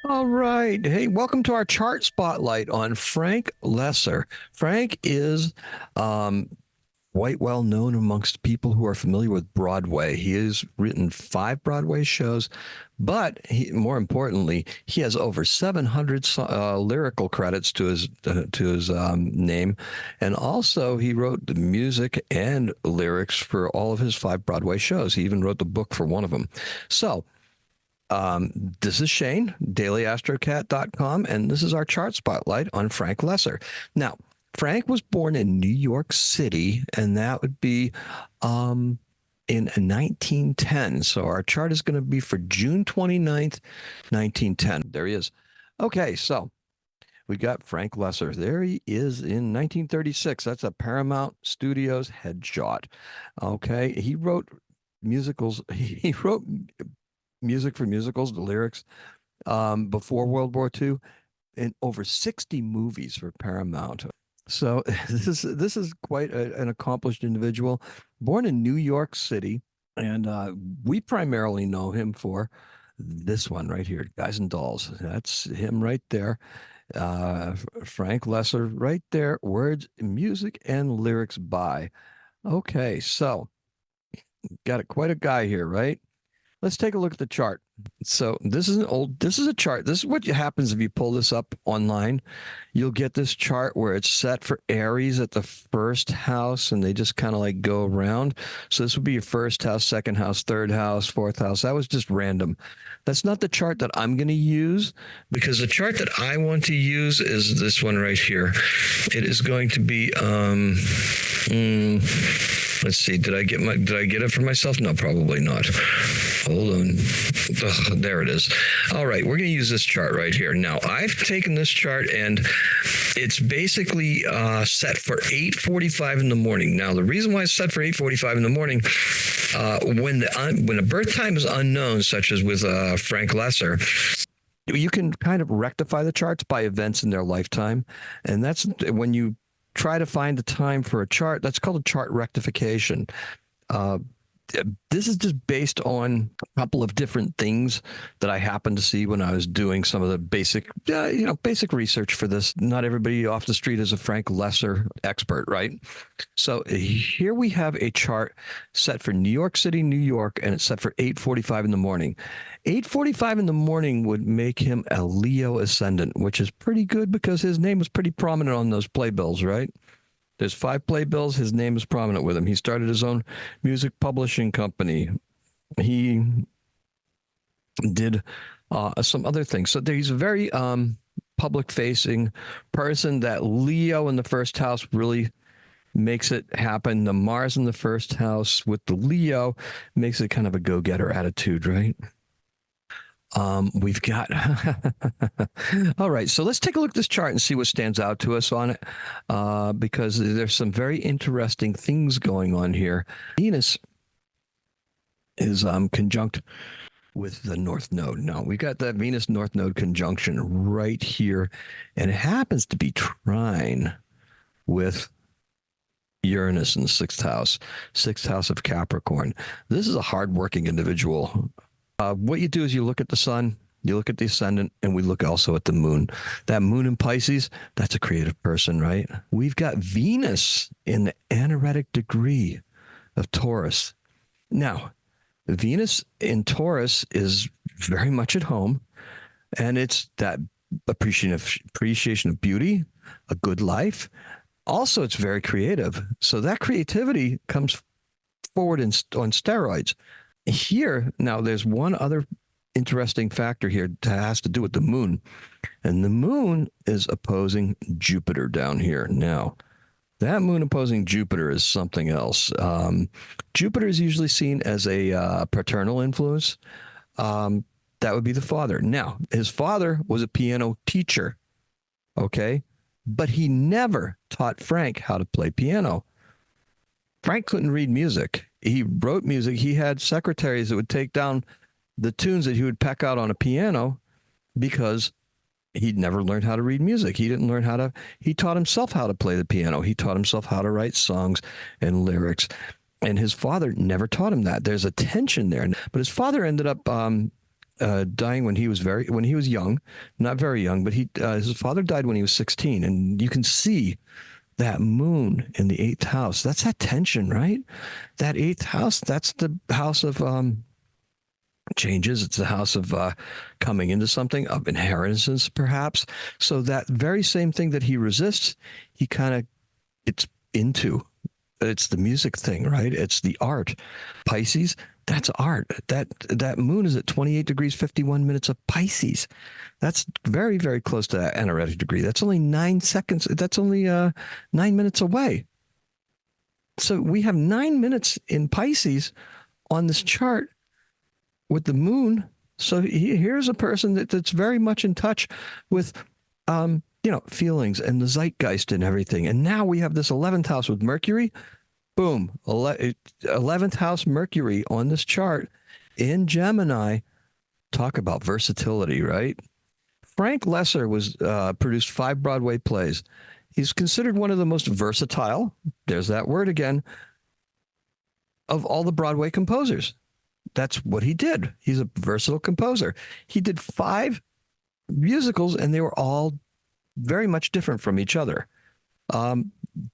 All right. Hey, welcome to our chart spotlight on Frank Loesser. Frank is quite well known amongst people who are familiar with Broadway. He has written 5 Broadway shows, but more importantly, he has over 700 lyrical credits to his name, and also he wrote the music and lyrics for all of his 5 Broadway shows. He even wrote the book for one of them. So this is Shane, Daily-Astrocat.com, and this is our chart spotlight on Frank Loesser. Now, Frank was born in New York City, and that would be in 1910. So our chart is going to be for June 29th, 1910. There he is. Okay, so we got Frank Loesser. There he is in 1936. That's a Paramount Studios headshot. Okay, he wrote musicals. He wrote music for musicals, the lyrics, before World War II, in over 60 movies for Paramount. So this is quite an accomplished individual, born in New York City, and we primarily know him for this one right here, Guys and Dolls. That's him right there. Frank Loesser right there. Words, music, and lyrics by. Okay, so got quite a guy here, right? Let's take a look at the chart. So this is a chart. This is what happens if you pull this up online. You'll get this chart where it's set for Aries at the first house, and they just kind of like go around. So this would be your first house, second house, third house, fourth house. That was just random. That's not the chart that I'm going to use, because the chart that I want to use is this one right here. It is going to be let's see. Did I get it for myself? No, probably not. Hold on. Ugh, there it is. All right, we're going to use this chart right here. Now, I've taken this chart and it's basically set for 8:45 in the morning. Now, the reason why it's set for 8:45 in the morning, when a birth time is unknown, such as with Frank Loesser, you can kind of rectify the charts by events in their lifetime, and that's when you try to find the time for a chart. That's called a chart rectification. This is just based on a couple of different things that I happened to see when I was doing some of the basic research for this. Not everybody off the street is a Frank Loesser expert, right? So here we have a chart set for New York City, New York, and it's set for 8:45 in the morning. 8:45 in the morning would make him a Leo ascendant, which is pretty good because his name was pretty prominent on those playbills, right? There's 5 playbills. His name is prominent with him. He started his own music publishing company. He did some other things. So he's a very public-facing person. That Leo in the first house really makes it happen. The Mars in the first house with the Leo makes it kind of a go-getter attitude, right? We've got all right, so let's take a look at this chart and see what stands out to us on it, because there's some very interesting things going on here. Venus is conjunct with the North Node. Now, we got that Venus North Node conjunction right here, and it happens to be trine with Uranus in the 6th house of Capricorn. This is a hardworking individual. What you do is you look at the sun, you look at the ascendant, and we look also at the moon. That moon in Pisces, that's a creative person, right? We've got Venus in the anaretic degree of Taurus. Now, Venus in Taurus is very much at home, and it's that appreciation of beauty, a good life. Also, it's very creative. So that creativity comes forward on steroids. Here, now there's one other interesting factor here that has to do with the moon. And the moon is opposing Jupiter down here. Now, that moon opposing Jupiter is something else. Jupiter is usually seen as a paternal influence. That would be the father. Now, his father was a piano teacher, okay? But he never taught Frank how to play piano. Frank couldn't read music. He wrote music. He had secretaries that would take down the tunes that he would peck out on a piano because he'd never learned how to read music. He didn't learn how to, he taught himself how to play the piano. He taught himself how to write songs and lyrics. And his father never taught him that. There's a tension there. But his father ended up dying when he was young, not very young, but his father died when he was 16, and you can see that moon in the eighth house. That's that tension, right? That eighth house, that's the house of changes. It's the house of coming into something, of inheritance, perhaps. So that very same thing that he resists, he kind of it's into. It's the music thing, right? It's the art. Pisces, that's art. That moon is at 28 degrees 51 minutes of Pisces. That's very, very close to that anaretic degree. That's only 9 seconds. That's only 9 minutes away. So we have 9 minutes in Pisces on this chart with the moon. So here's a person that's very much in touch with feelings and the zeitgeist and everything. And now we have this 11th house with Mercury. Boom. 11th house Mercury on this chart in Gemini. Talk about versatility, right? Frank Loesser was produced 5 Broadway plays. He's considered one of the most versatile, there's that word again, of all the Broadway composers. That's what he did. He's a versatile composer. He did 5 musicals, and they were all very much different from each other.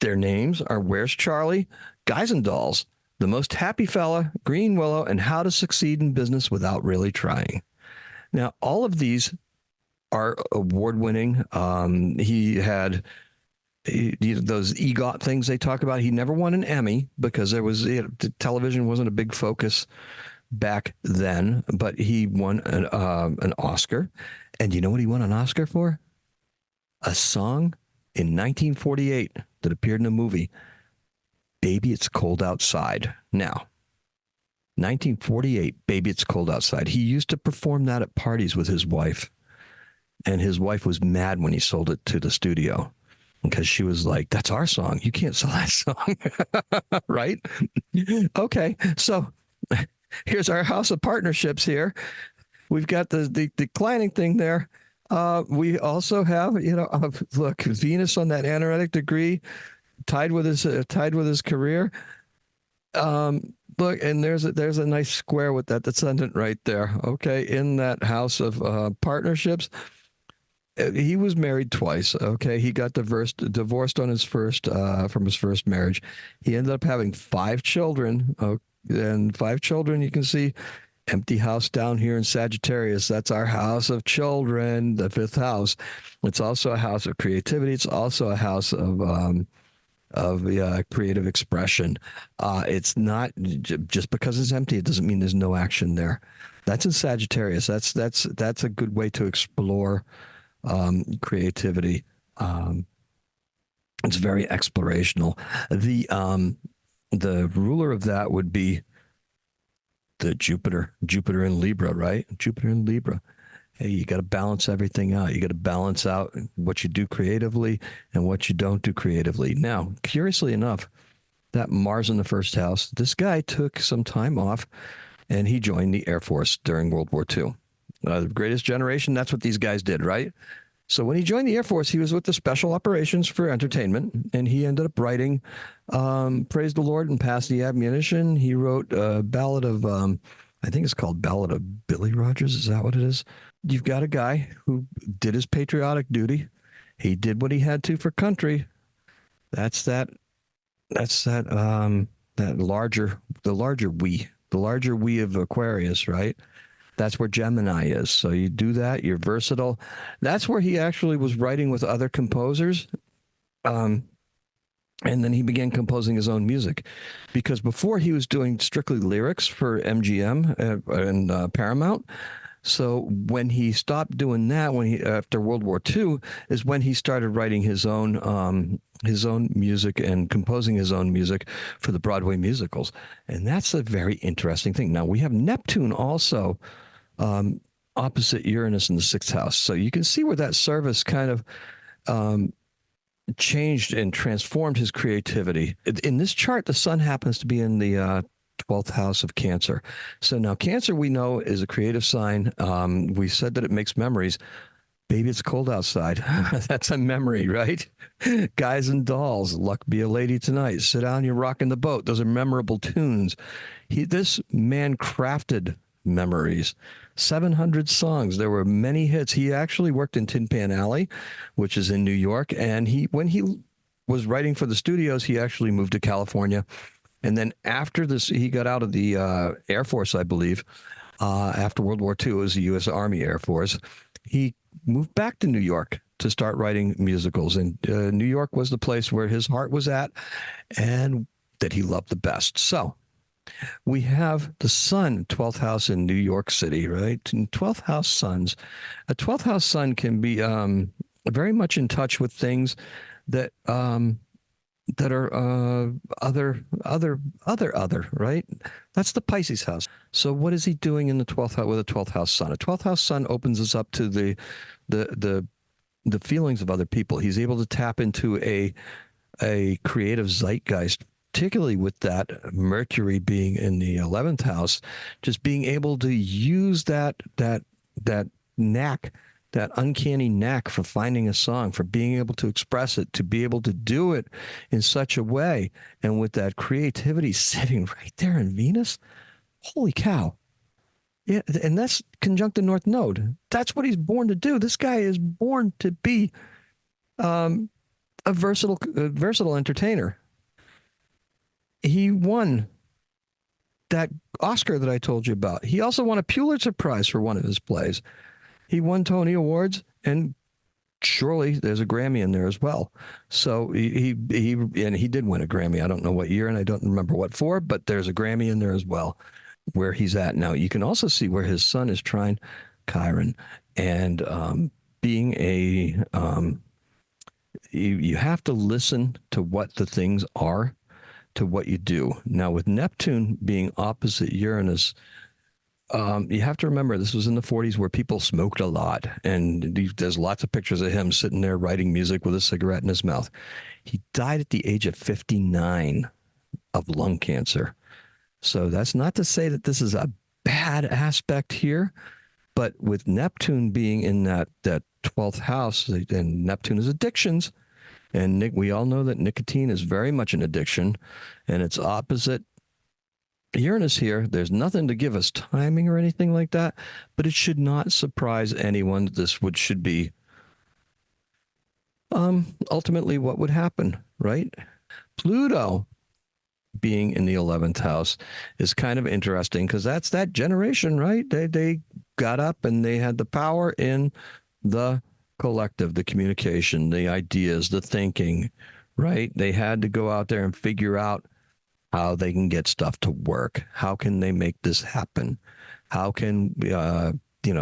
Their names are Where's Charlie, Guys and Dolls, The Most Happy Fella, Green Willow, and How to Succeed in Business Without Really Trying. Now, all of these are award-winning. He had those EGOT things they talk about. He never won an Emmy because television wasn't a big focus back then, but he won an Oscar. And you know what he won an Oscar for? A song in 1948 that appeared in a movie, Baby It's Cold Outside. Now, 1948, Baby It's Cold Outside. He used to perform that at parties with his wife. And his wife was mad when he sold it to the studio because she was like, that's our song. You can't sell that song. Right? Okay. So here's our house of partnerships here. We've got the declining thing there. We also have, look, Venus on that anaretic degree, tied with his career. Look, and there's a nice square with that descendant right there. Okay, in that house of partnerships. He was married twice. Okay, he got divorced on his from his first marriage. He ended up having 5 children. And 5 children, you can see. Empty house down here in Sagittarius. That's our house of children, the 5th house. It's also a house of creativity. It's also a house of creative expression. It's not just because it's empty, it doesn't mean there's no action there. That's in Sagittarius. That's a good way to explore creativity. It's very explorational. The ruler of that would be the Jupiter in Libra, right? Jupiter in Libra. Hey, you got to balance everything out. You got to balance out what you do creatively and what you don't do creatively. Now, curiously enough, that Mars in the 1st house, this guy took some time off and he joined the Air Force during World War II. The Greatest Generation, that's what these guys did, right? So when he joined the Air Force, he was with the Special Operations for Entertainment, and he ended up writing Praise the Lord and Pass the Ammunition. He wrote a ballad of, I think it's called Ballad of Billy Rogers. Is that what it is? You've got a guy who did his patriotic duty. He did what he had to for country. That's that larger we of Aquarius, right? That's where Gemini is. So you do that. You're versatile. That's where he actually was writing with other composers. And then he began composing his own music, because before he was doing strictly lyrics for MGM and Paramount. So when he stopped doing that, after World War II, is when he started writing his own music and composing his own music for the Broadway musicals. And that's a very interesting thing. Now we have Neptune also opposite Uranus in the 6th house. So you can see where that service kind of changed and transformed his creativity. In this chart, the sun happens to be in the 12th house of Cancer. So now Cancer, we know, is a creative sign. We said that it makes memories. Baby, it's cold outside. That's a memory, right? Guys and Dolls, Luck Be a Lady Tonight, Sit Down, You're Rocking the Boat. Those are memorable tunes. This man crafted memories. 700 songs. There were many hits. He actually worked in Tin Pan Alley, which is in New York. And when he was writing for the studios, he actually moved to California. And then after this, he got out of the Air Force, I believe. After World War II, it was the U.S. Army Air Force. He moved back to New York to start writing musicals. And New York was the place where his heart was at and that he loved the best. So we have the sun, 12th house in New York City, right? And 12th house suns. A 12th house sun can be very much in touch with things that that are other, right? That's the Pisces house. So what is he doing in the 12th house with a 12th house sun? A 12th house sun opens us up to the feelings of other people. He's able to tap into a creative zeitgeist, particularly with that Mercury being in the 11th house, just being able to use that knack, that uncanny knack for finding a song, for being able to express it, to be able to do it in such a way. And with that creativity sitting right there in Venus, holy cow. Yeah, and that's conjunct the North Node. That's what he's born to do. This guy is born to be a versatile entertainer. He won that Oscar that I told you about. He also won a Pulitzer Prize for one of his plays. He won Tony Awards, and surely there's a Grammy in there as well. So he did win a Grammy. I don't know what year, and I don't remember what for, but there's a Grammy in there as well, where he's at now. You can also see where his son is trine Chiron, and being a you have to listen to what the things are, to what you do. Now, with Neptune being opposite Uranus, you have to remember this was in the 40s where people smoked a lot, and there's lots of pictures of him sitting there writing music with a cigarette in his mouth. He died at the age of 59 of lung cancer. So that's not to say that this is a bad aspect here, but with Neptune being in that 12th house, and Neptune is addictions, and we all know that nicotine is very much an addiction, and it's opposite Uranus here. There's nothing to give us timing or anything like that, but it should not surprise anyone that this should be ultimately what would happen, right? Pluto being in the 11th house is kind of interesting because that's that generation, right? They got up and they had the power in the collective, the communication, the ideas, the thinking, right? They had to go out there and figure out how they can get stuff to work. How can they make this happen? How can,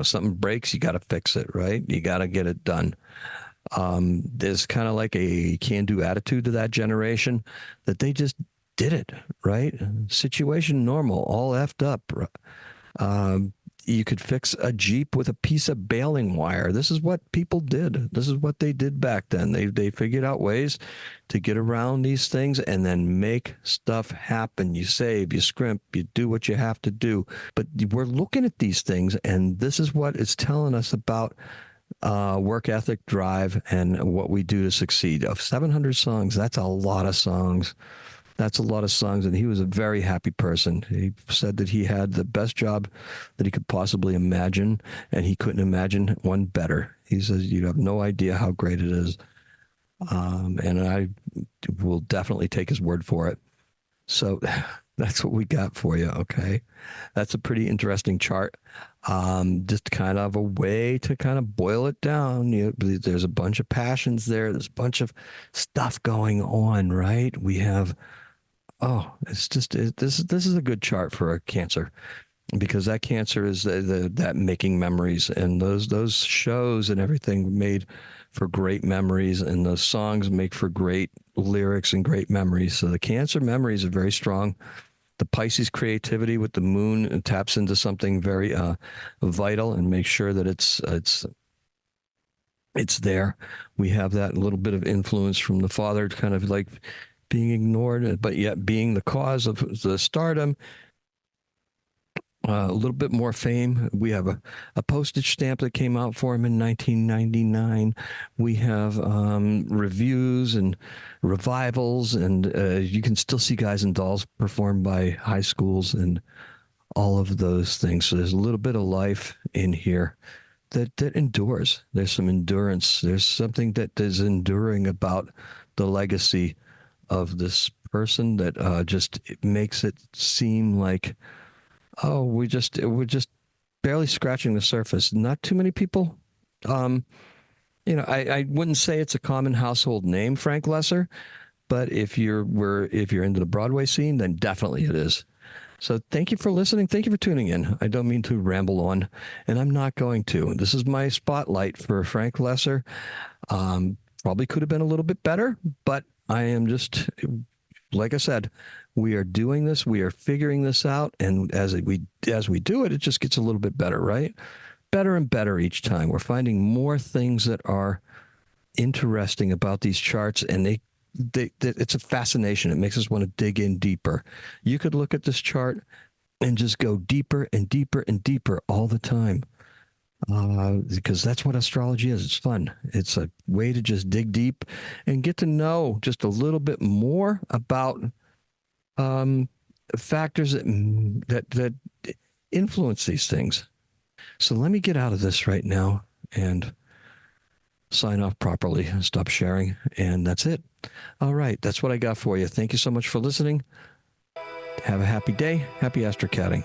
something breaks, you got to fix it, right? You got to get it done. There's kind of like a can-do attitude to that generation that they just did it, right? Situation normal, all effed up. You could fix a Jeep with a piece of baling wire. This is what people did. This is what they did back then. They figured out ways to get around these things and then make stuff happen. You save, you scrimp, you do what you have to do. But we're looking at these things, and this is what it's telling us about work ethic, drive, and what we do to succeed. Of 700 songs, that's a lot of songs. That's a lot of songs, and he was a very happy person. He said that he had the best job that he could possibly imagine, and he couldn't imagine one better. He says, you have no idea how great it is, and I will definitely take his word for it. So that's what we got for you, okay? That's a pretty interesting chart. Just kind of a way to kind of boil it down. There's a bunch of passions there. There's a bunch of stuff going on, right? We have... this is a good chart for a Cancer, because that Cancer is that making memories, and those shows and everything made for great memories, and those songs make for great lyrics and great memories. So the Cancer memories are very strong. The Pisces creativity with the moon taps into something very vital and makes sure that it's there. We have that little bit of influence from the father, kind of like being ignored, but yet being the cause of the stardom. A little bit more fame. We have a postage stamp that came out for him in 1999. We have reviews and revivals, and you can still see Guys and Dolls performed by high schools and all of those things. So there's a little bit of life in here that endures. There's some endurance. There's something that is enduring about the legacy of this person that just it makes it seem like, oh, we're just barely scratching the surface. Not too many people. I wouldn't say it's a common household name, Frank Loesser, but if you're into the Broadway scene, then definitely it is. So thank you for listening. Thank you for tuning in. I don't mean to ramble on, and I'm not going to. This is my spotlight for Frank Loesser. Probably could have been a little bit better, but I am just, like I said, we are doing this. We are figuring this out, and as we do it, it just gets a little bit better, right? Better and better each time. We're finding more things that are interesting about these charts, and it's a fascination. It makes us want to dig in deeper. You could look at this chart and just go deeper and deeper and deeper all the time, because that's what astrology is. It's fun. It's a way to just dig deep and get to know just a little bit more about factors that influence these things. So let me get out of this right now and sign off properly, stop sharing, and that's it. All right, that's what I got for you. Thank you so much for listening. Have a happy day. Happy astrocatting.